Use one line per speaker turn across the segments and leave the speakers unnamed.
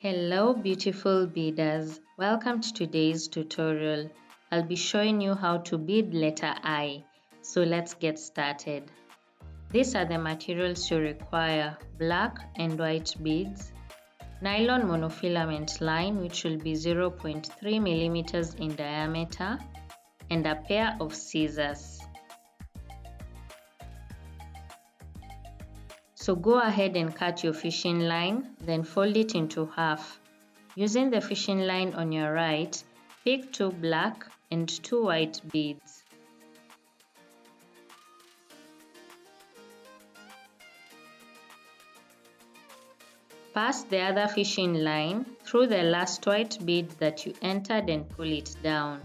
Hello beautiful beaders, welcome to today's tutorial. I'll be showing you how to bead letter I, so let's get started. These are the materials you require: black and white beads, nylon monofilament line which will be 0.3 mm in diameter, and a pair of scissors. So go ahead and cut your fishing line, then fold it into half. Using the fishing line on your right, pick 2 black and 2 white beads. Pass the other fishing line through the last white bead that you entered and pull it down.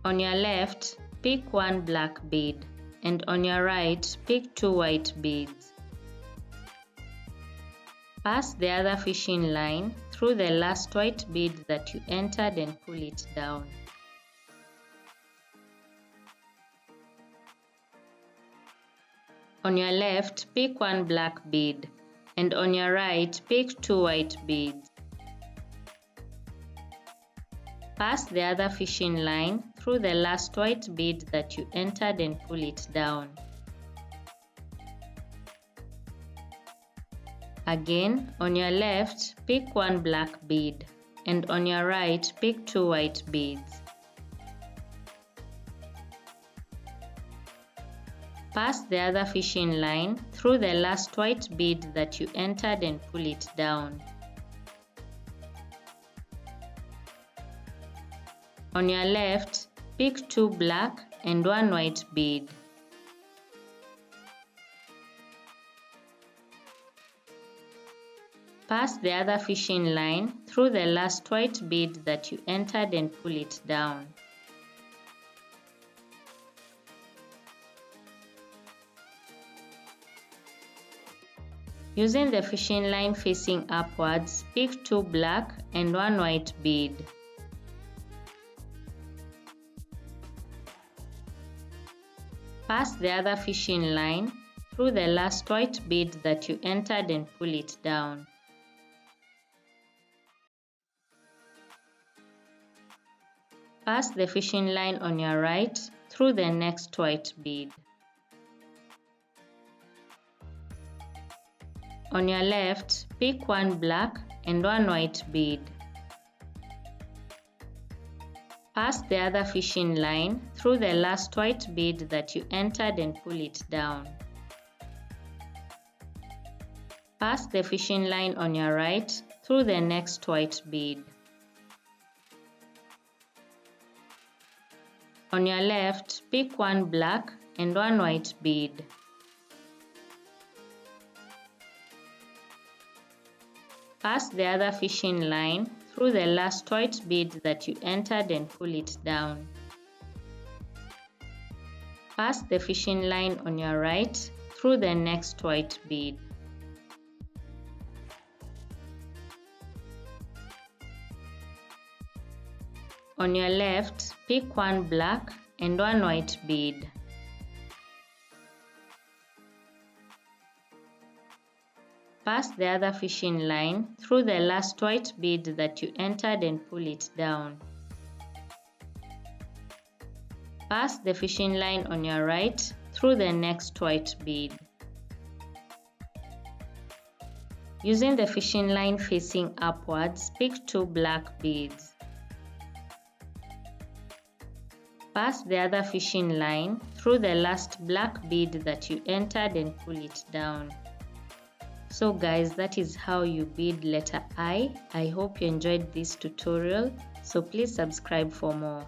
On your left, pick 1 black bead, and on your right, pick 2 white beads. Pass the other fishing line through the last white bead that you entered and pull it down. On your left, pick 1 black bead, and on your right, pick 2 white beads. Pass the other fishing line through the last white bead that you entered and pull it down. Again, on your left, pick 1 black bead, and on your right, pick 2 white beads. Pass the other fishing line through the last white bead that you entered and pull it down. On your left, pick 2 black and 1 white bead. Pass the other fishing line through the last white bead that you entered and pull it down. Using the fishing line facing upwards, pick 2 black and 1 white bead. Pass the other fishing line through the last white bead that you entered and pull it down. Pass the fishing line on your right through the next white bead. On your left, pick 1 black and 1 white bead. Pass the other fishing line through the last white bead that you entered and pull it down. Pass the fishing line on your right through the next white bead. On your left, pick 1 black and 1 white bead. Pass the other fishing line through the last white bead that you entered and pull it down. Pass the fishing line on your right through the next white bead. On your left, pick 1 black and 1 white bead. Pass the other fishing line through the last white bead that you entered and pull it down. Pass the fishing line on your right through the next white bead. Using the fishing line facing upwards, pick 2 black beads. Pass the other fishing line through the last black bead that you entered and pull it down. So guys, that is how you bead letter I. I hope you enjoyed this tutorial, so please subscribe for more.